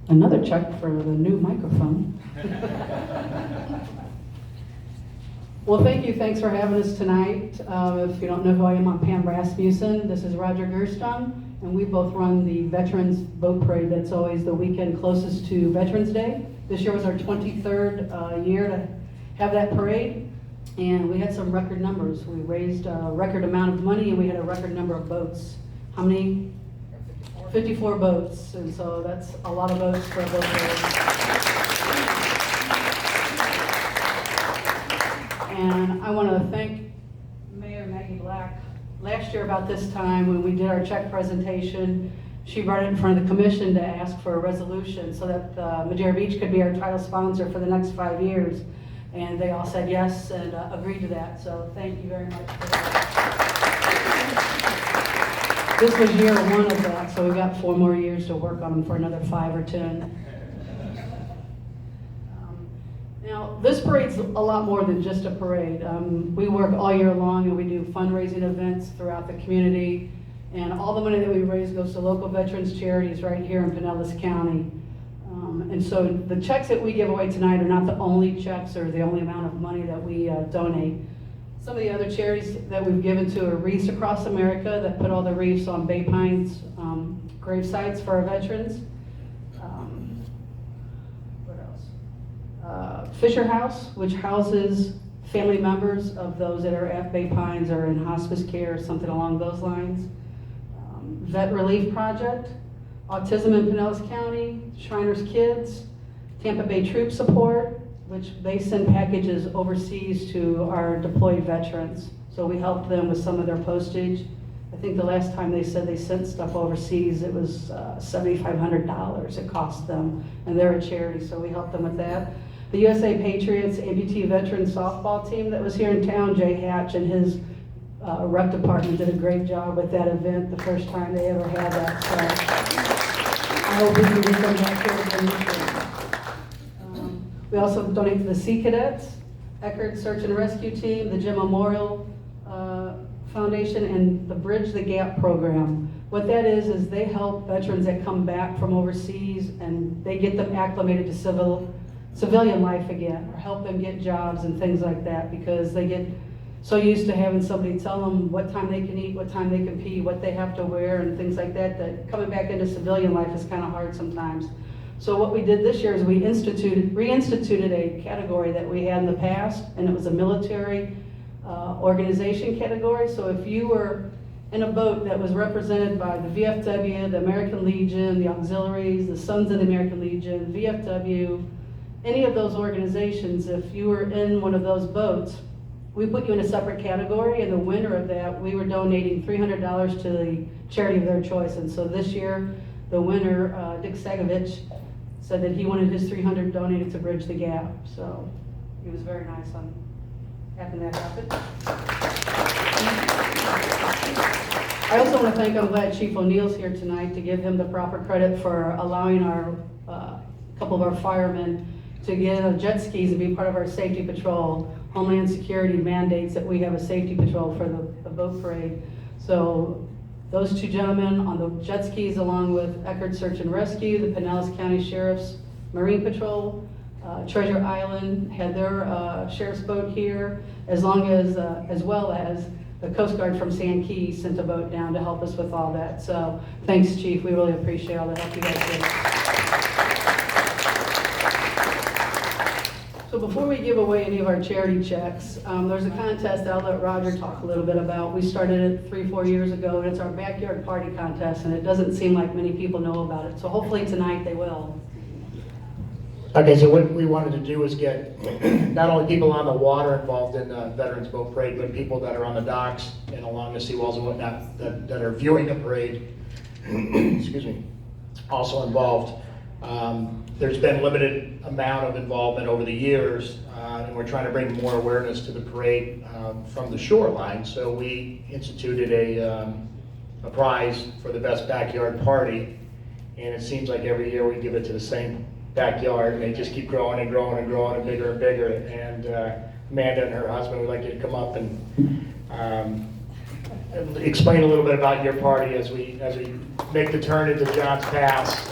Another check for the new microphone. Well, thanks for having us tonight. If you don't know who I am, I'm Pam Rasmussen. This is Roger Gerstrom, and we both run the Veterans Boat Parade that's always the weekend closest to Veterans Day. This year was our 23rd year to have that parade, and we had some record numbers. We raised a record amount of money, and we had a record number of boats. How many? 54 boats, and so that's a lot of boats for a boat parade. And I want to thank Mayor Maggie Black. Last year about this time when we did our check presentation, she brought it in front of the commission to ask for a resolution so that Madeira Beach could be our title sponsor for the next 5 years. And they all said yes and agreed to that. So thank you very much for that. This was year 1 of that, so we got 4 more years to work on them for another 5 or 10. Now, this parade's a lot more than just a parade. We work all year long and we do fundraising events throughout the community. And all the money that we raise goes to local veterans charities right here in Pinellas County. And so the checks that we give away tonight are not the only checks or the only amount of money that we donate. Some of the other charities that we've given to are Reefs Across America that put all the reefs on Bay Pines grave sites for our veterans. Fisher House, which houses family members of those that are at Bay Pines or in hospice care or something along those lines. Vet Relief Project, Autism in Pinellas County, Shriners Kids, Tampa Bay Troop Support, which they send packages overseas to our deployed veterans. So we help them with some of their postage. I think the last time they said they sent stuff overseas, it was $7,500 it cost them, and they're a charity, so we help them with that. The USA Patriots amputee veteran softball team that was here in town, Jay Hatch and his rec department did a great job with that event the first time they ever had that. So I hope we can get them back here again this year. We also donate to the Sea Cadets, Eckerd Search and Rescue Team, the Jim Memorial Foundation, and the Bridge the Gap program. What that is they help veterans that come back from overseas and they get them acclimated to civilian life again, or help them get jobs and things like that, because they get so used to having somebody tell them what time they can eat, what time they can pee, what they have to wear, and things like that, that coming back into civilian life is kind of hard sometimes. So what we did this year is we reinstituted a category that we had in the past, and it was a military organization category. So if you were in a boat that was represented by the VFW, the American Legion, the auxiliaries, the Sons of the American Legion, VFW, any of those organizations, if you were in one of those boats, we put you in a separate category, and the winner of that, we were donating $300 to the charity of their choice. And so this year, the winner, Dick Sagovich, said that he wanted his $300 donated to Bridge the Gap. So he was very nice on having that happen. I also want to thank, I'm glad Chief O'Neill's here tonight to give him the proper credit for allowing our couple of our firemen to get jet skis and be part of our safety patrol. Homeland Security mandates that we have a safety patrol for the boat parade. So those 2 gentlemen on the jet skis, along with Eckerd Search and Rescue, the Pinellas County Sheriff's Marine Patrol, Treasure Island had their sheriff's boat here, as well as the Coast Guard from San Keys sent a boat down to help us with all that. So thanks, Chief. We really appreciate all the help you guys did. So before we give away any of our charity checks, there's a contest that I'll let Roger talk a little bit about. We started it 3-4 years ago, and it's our backyard party contest, and it doesn't seem like many people know about it. So hopefully tonight they will. Okay, so what we wanted to do was get not only people on the water involved in the Veterans Boat Parade, but people that are on the docks and along the seawalls and whatnot that are viewing the parade, excuse me, also involved. There's been limited amount of involvement over the years, and we're trying to bring more awareness to the parade from the shoreline. So we instituted a prize for the best backyard party, and it seems like every year we give it to the same backyard, and they just keep growing and growing and growing and bigger and bigger. And Amanda and her husband would like you to come up and explain a little bit about your party as we make the turn into John's Pass.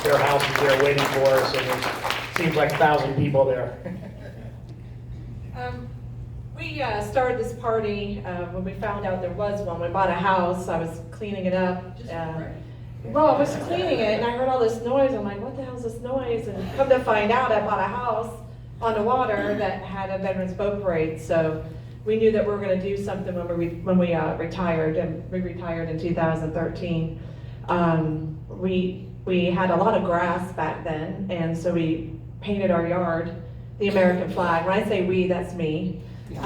their houses there waiting for us, and it seems like 1,000 people there. We started this party when we found out there was one. We bought a house. I was cleaning it up. Well, I was cleaning it and I heard all this noise. I'm like, what the hell is this noise? And come to find out, I bought a house on the water that had a Veterans Boat Parade. So we knew that we were going to do something when we retired, and we retired in 2013. We had a lot of grass back then, and so we painted our yard the American flag. When I say we, that's me. My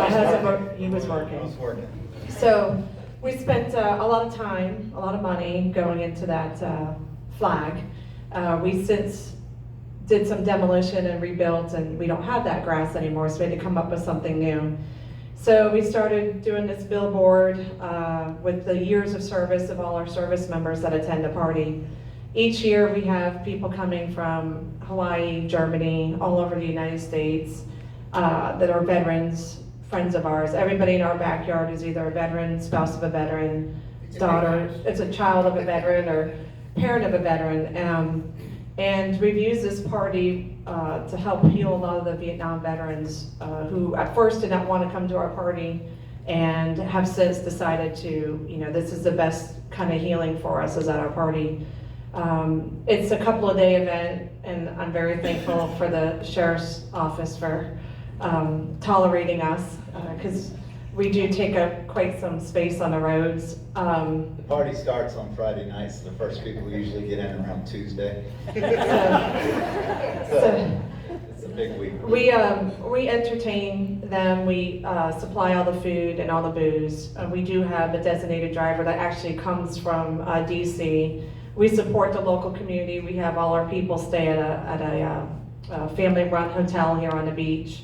husband, he was working. I was working. So we spent a lot of time, a lot of money going into that flag. We since did some demolition and rebuilt, and we don't have that grass anymore, so we had to come up with something new. So we started doing this billboard with the years of service of all our service members that attend the party. Each year we have people coming from Hawaii, Germany, all over the United States that are veterans, friends of ours. Everybody in our backyard is either a veteran, spouse of a veteran, daughter, it's a child of a veteran or parent of a veteran. And we've used this party to help heal a lot of the Vietnam veterans who at first did not want to come to our party and have since decided to, this is the best kind of healing for us is at our party. It's a couple of day event, and I'm very thankful for the Sheriff's Office for tolerating us because we do take up quite some space on the roads. The party starts on Friday nights, so the first people usually get in around Tuesday. So It's a big week. we entertain them, we supply all the food and all the booze. We do have a designated driver that actually comes from DC. We support the local community. We have all our people stay at a family-run hotel here on the beach.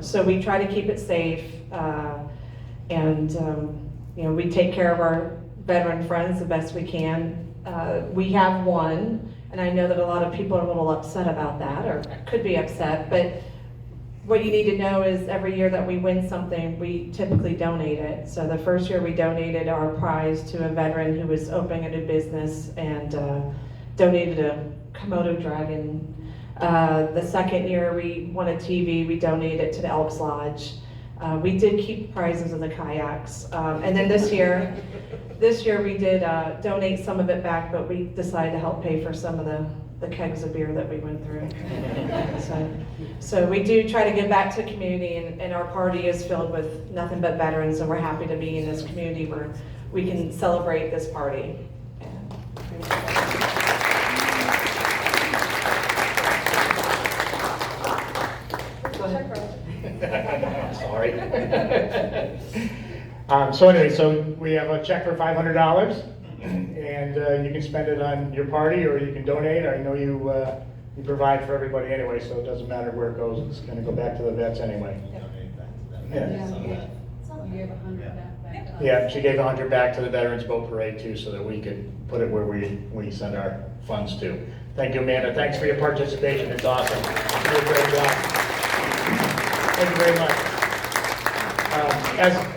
So we try to keep it safe, and we take care of our veteran friends the best we can. We have one, and I know that a lot of people are a little upset about that, or could be upset, but what you need to know is every year that we win something, we typically donate it. So the first year we donated our prize to a veteran who was opening a new business and donated a Komodo dragon. The second year we won a TV, we donated it to the Elks Lodge. We did keep prizes of the kayaks. And then this year we did donate some of it back, but we decided to help pay for some of the kegs of beer that we went through. So we do try to give back to the community, and our party is filled with nothing but veterans, and we're happy to be in this community where we can celebrate this party. Sorry. So anyway, so we have a check for $500, and you can spend it on your party, or you can donate. I know you provide for everybody anyway, so it doesn't matter where it goes. It's going to go back to the vets anyway. Donate back to them. Yeah. Some of that. You gave 100 back. Yeah, she gave 100 back to the Veterans Boat Parade too, so that we could put it where we send our funds to. Thank you, Amanda. Thanks for your participation. It's awesome. You did a great job. Thank you very much.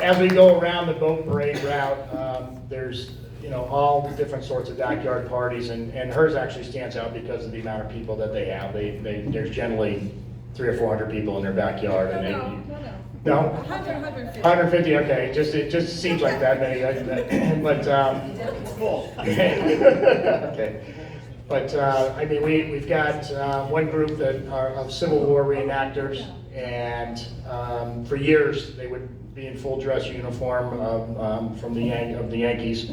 As we go around the boat parade route, there's all different sorts of backyard parties, and hers actually stands out because of the amount of people that they have. There's generally 300 or 400 people in their backyard, and no, 150. Okay, it just seems like that many, but okay. But I mean, we've got one group that are of Civil War reenactors, and for years they would be in full dress uniform from the Yankees,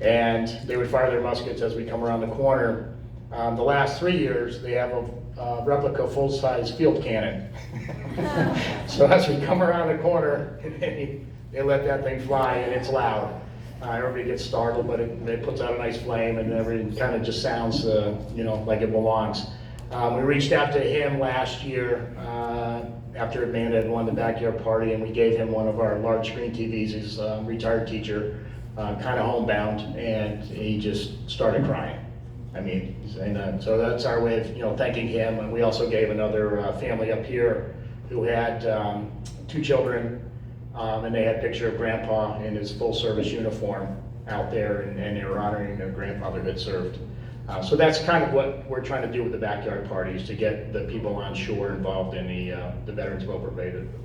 and they would fire their muskets as we come around the corner. The last 3 years, they have a replica full-size field cannon. So as we come around the corner, they let that thing fly, and it's loud. Everybody gets startled, but it puts out a nice flame, and everything kind of just sounds, like it belongs. We reached out to him last year after Amanda had won the backyard party, and we gave him one of our large screen TVs. He's a retired teacher, kind of homebound, and he just started crying. I mean, saying that. So that's our way of thanking him. And we also gave another family up here who had 2 children, and they had a picture of Grandpa in his full service uniform out there, and they were honoring their grandfather who had served. So that's kind of what we're trying to do with the backyard parties, to get the people on shore involved in the Veterans Boat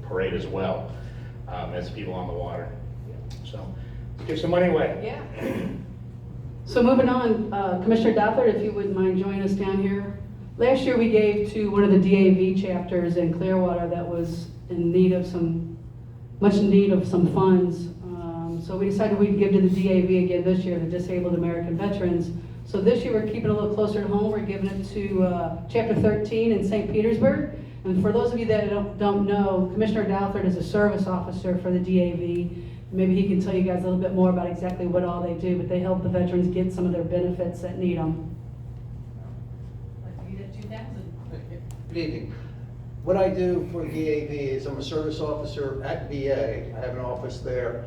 Parade as well, as people on the water. So give some money away. Yeah. So moving on, Commissioner Doppler, if you wouldn't mind joining us down here. Last year we gave to one of the DAV chapters in Clearwater that was in need of much need of some funds. So we decided we'd give to the DAV again this year, the Disabled American Veterans. So this year we're keeping it a little closer to home. We're giving it to Chapter 13 in St. Petersburg. And for those of you that don't know, Commissioner Doppler is a service officer for the DAV. Maybe he can tell you guys a little bit more about exactly what all they do, but they help the veterans get some of their benefits that need them. Good evening. What I do for DAV is I'm a service officer at VA. I have an office there,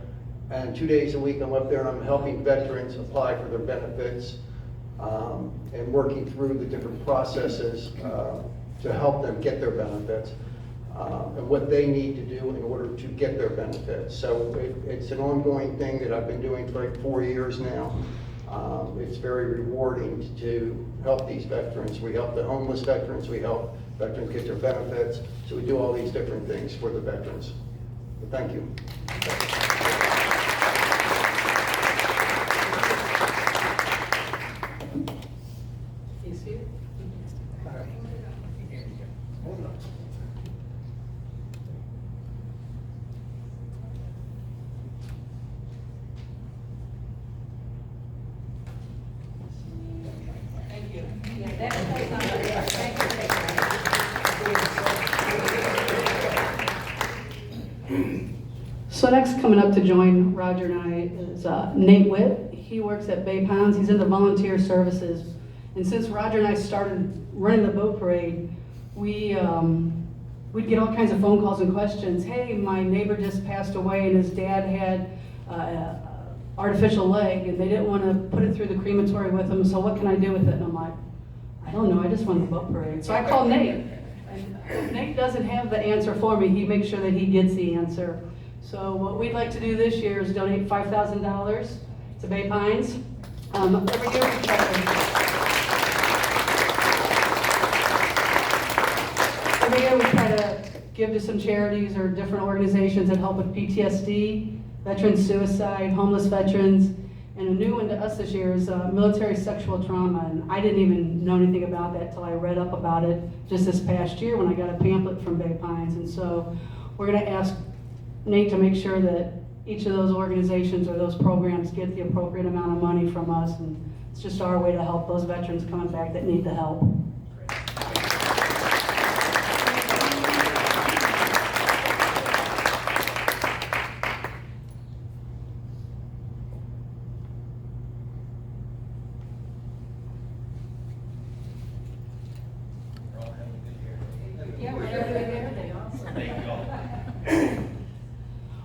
and 2 days a week I'm up there and I'm helping veterans apply for their benefits and working through the different processes to help them get their benefits and what they need to do in order to get their benefits. So it's an ongoing thing that I've been doing for like 4 years now. It's very rewarding to help these veterans. We help the homeless veterans, we help veterans get their benefits. So we do all these different things for the veterans. But thank you. He's here. Thank you. So next coming up to join Roger and I is Nate Witt. He works at Bay Ponds. He's in the volunteer services. And since Roger and I started running the boat parade, we'd get all kinds of phone calls and questions. Hey, my neighbor just passed away and his dad had artificial leg and they didn't want to put it through the crematory with him, so what can I do with it? And I'm like, I don't know, I just run the boat parade. So I called Nate. And Nate doesn't have the answer for me. He makes sure that he gets the answer. So what we'd like to do this year is donate $5,000 to Bay Pines. Every year we try to give to some charities or different organizations that help with PTSD, veteran suicide, homeless veterans, and a new one to us this year is military sexual trauma. And I didn't even know anything about that till I read up about it just this past year when I got a pamphlet from Bay Pines. And so we're going to ask Nate to make sure that each of those organizations or those programs get the appropriate amount of money from us. And it's just our way to help those veterans coming back that need the help.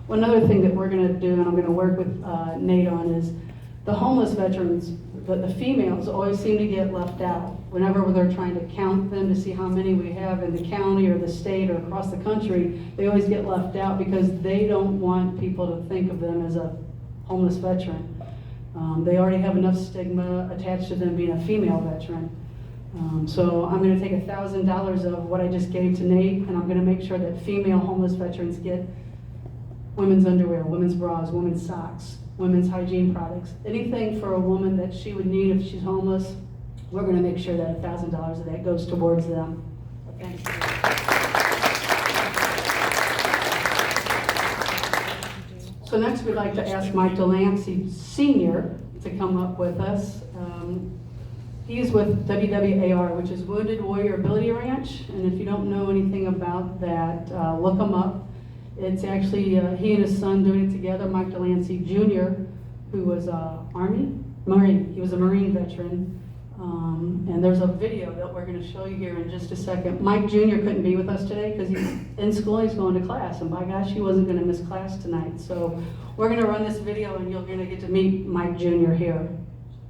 One other thing that we're going to do, and I'm going to work with Nate on, is the homeless veterans, the females always seem to get left out. Whenever they're trying to count them to see how many we have in the county or the state or across the country, they always get left out because they don't want people to think of them as a homeless veteran. They already have enough stigma attached to them being a female veteran. So I'm going to take $1,000 of what I just gave to Nate, and I'm going to make sure that female homeless veterans get women's underwear, women's bras, women's socks, women's hygiene products, anything for a woman that she would need if she's homeless. We're going to make sure that $1,000 of that goes towards them. Thanks. So next we'd like to ask Mike Delancey Sr. to come up with us. He's with WWAR, which is Wounded Warrior Ability Ranch, and if you don't know anything about that, look him up. It's actually he and his son doing it together, Mike Delancey Jr., who was Marine. He was a Marine veteran. And there's a video that we're going to show you here in just a second. Mike Jr. couldn't be with us today because he's in school, he's going to class, and by gosh, he wasn't going to miss class tonight. So we're going to run this video and you're going to get to meet Mike Jr. here.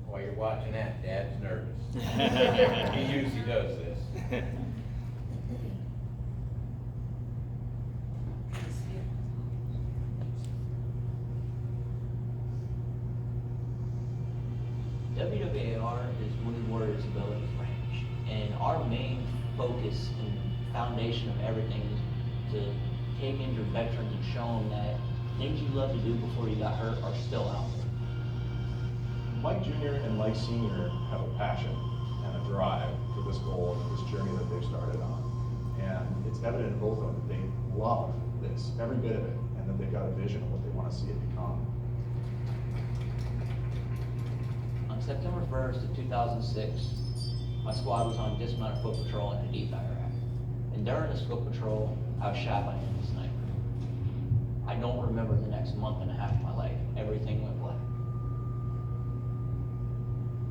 While you're watching that, Dad's nervous. He usually does this. WWAR is Wounded Warrior our main focus and foundation of everything is to take in your veterans and show them that things you love to do before you got hurt are still out there. Mike Jr. and Mike Sr. have a passion and a drive for this goal and this journey that they've started on. And it's evident in both of them that they love this, every bit of it, and that they've got a vision of what they want to see it become. On September 1st of 2006, my squad was on dismounted foot patrol in Hadith, Iraq. And during this foot patrol, I was shot by an enemy sniper. I don't remember the next month and a half of my life. Everything went black.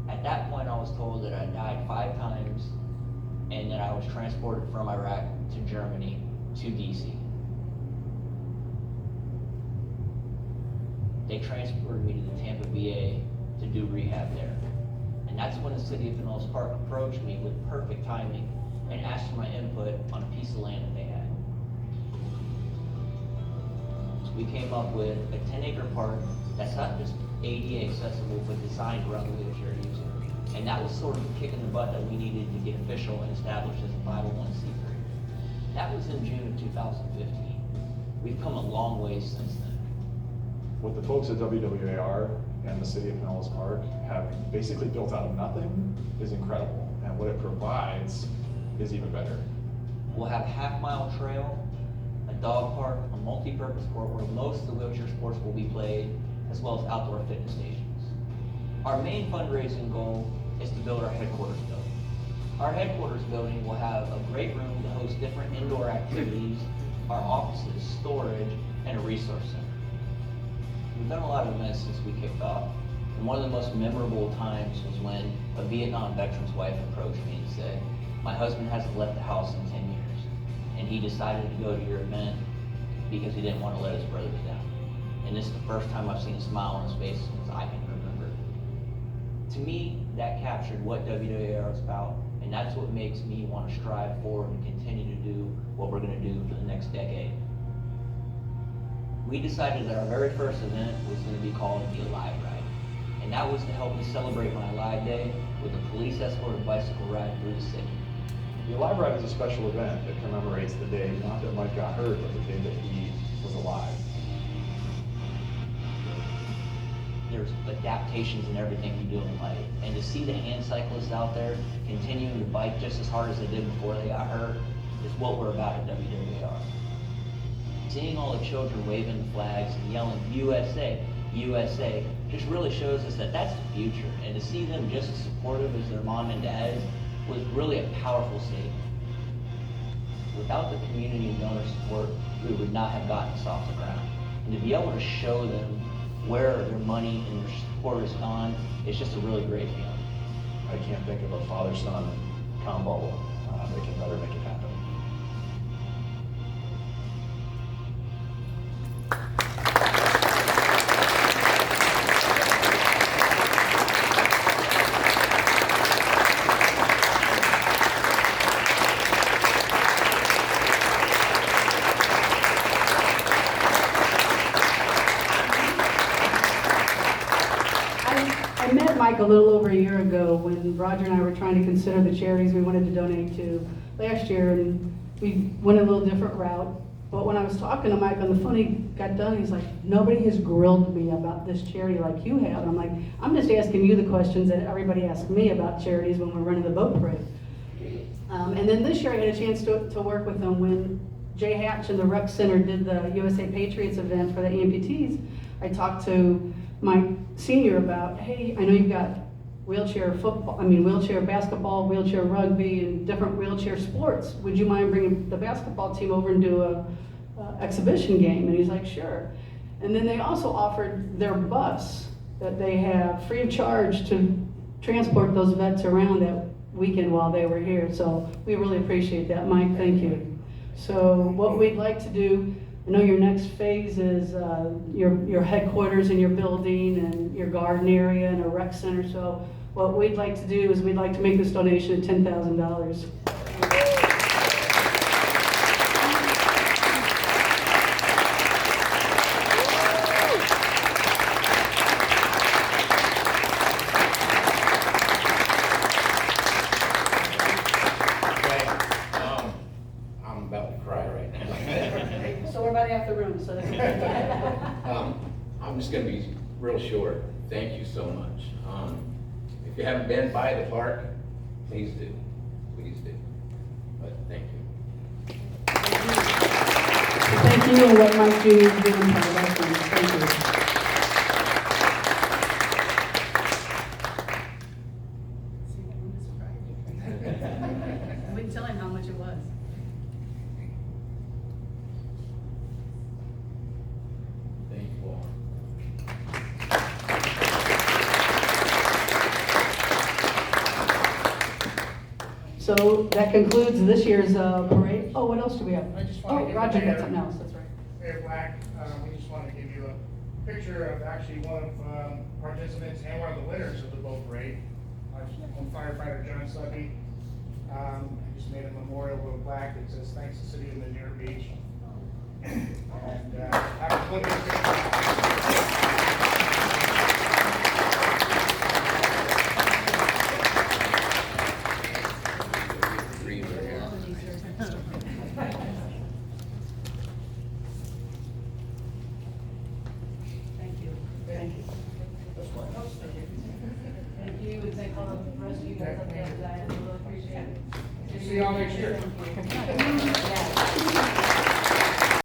At that point, I was told that I died 5 times and that I was transported from Iraq to Germany to DC. They transported me to the Tampa VA to do rehab there. And that's when the city of Pinellas Park approached me with perfect timing and asked for my input on a piece of land that they had. So we came up with a 10-acre park that's not just ADA accessible, but designed around the wheelchair user. And that was sort of the kick in the butt that we needed to get official and established as a 501c3. That was in June of 2015. We've come a long way since then. What the folks at WWAR and the city of Pinellas Park have basically built out of nothing is incredible. And what it provides is even better. We'll have a half-mile trail, a dog park, a multi-purpose court where most of the wheelchair sports will be played, as well as outdoor fitness stations. Our main fundraising goal is to build our headquarters building. Our headquarters building will have a great room to host different indoor activities, our offices, storage, and a resource center. We've done a lot of events since we kicked off, and one of the most memorable times was when a Vietnam veteran's wife approached me and said, "My husband hasn't left the house in 10 years, and he decided to go to your event because he didn't want to let his brothers down. And this is the first time I've seen a smile on his face since I can remember." To me, that captured what WWAR is about, and that's what makes me want to strive forward and continue to do what we're going to do for the next decade. We decided that our very first event was going to be called the Alive Ride, and that was to help me celebrate my Alive Day with a police escorted bicycle ride through the city. The Alive Ride is a special event that commemorates the day, not that Mike got hurt, but the day that he was alive. There's adaptations in everything we do in life, and to see the hand cyclists out there continuing to bike just as hard as they did before they got hurt is what we're about at WWAR. Seeing all the children waving the flags and yelling USA, USA just really shows us that that's the future, and to see them just as supportive as their mom and dad was really a powerful statement. Without the community and donor support, we would not have gotten this off the ground. And to be able to show them where their money and their support has gone, it's just a really great feeling. I can't think of a father-son combo that can better make it happen. I met Mike a little over a year ago when Roger and I were trying to consider the charities we wanted to donate to last year, and we went a little different route. But when I was talking to Mike on the phone, he got done, he's like, "Nobody has grilled me about this charity like you have." And I'm like, "I'm just asking you the questions that everybody asks me about charities when we're running the boat parade." And then this year I had a chance to work with them when Jay Hatch and the Rec Center did the USA Patriots event for the amputees. I talked to Mike Senior about, "Hey, I know you've got wheelchair basketball, wheelchair rugby, and different wheelchair sports. Would you mind bringing the basketball team over and do a exhibition game?" And he's like, "Sure." And then they also offered their bus that they have free of charge to transport those vets around that weekend while they were here. So we really appreciate that, Mike. Thank you. So what we'd like to do, I know your next phase is your headquarters and your building and your garden area and a rec center. So what we'd like to do is we'd like to make this donation of $10,000. so that. I'm just gonna be real short. Thank you so much. If you haven't been by the park, please do, please do. But thank you. Thank you, and what Mike Jr. is doing for the veterans. Thank you. I wouldn't tell him how much it was. Thank you all. So that concludes this year's parade. Oh, what else do we have? I just wanna Oh, give Roger the got mayor- something else, that's right. Mayor Black, we just wanted to give you a picture of actually one of participants and one of the winners of the boat parade. Our firefighter John Subby. I just made a memorial with plaque that says, "Thanks to City of Manure Beach." And I was looking at Three over here. Thank you. Thank you. Thank you, and thank all the rest of you guys up there today. I really appreciate it. See y'all next year. Yeah.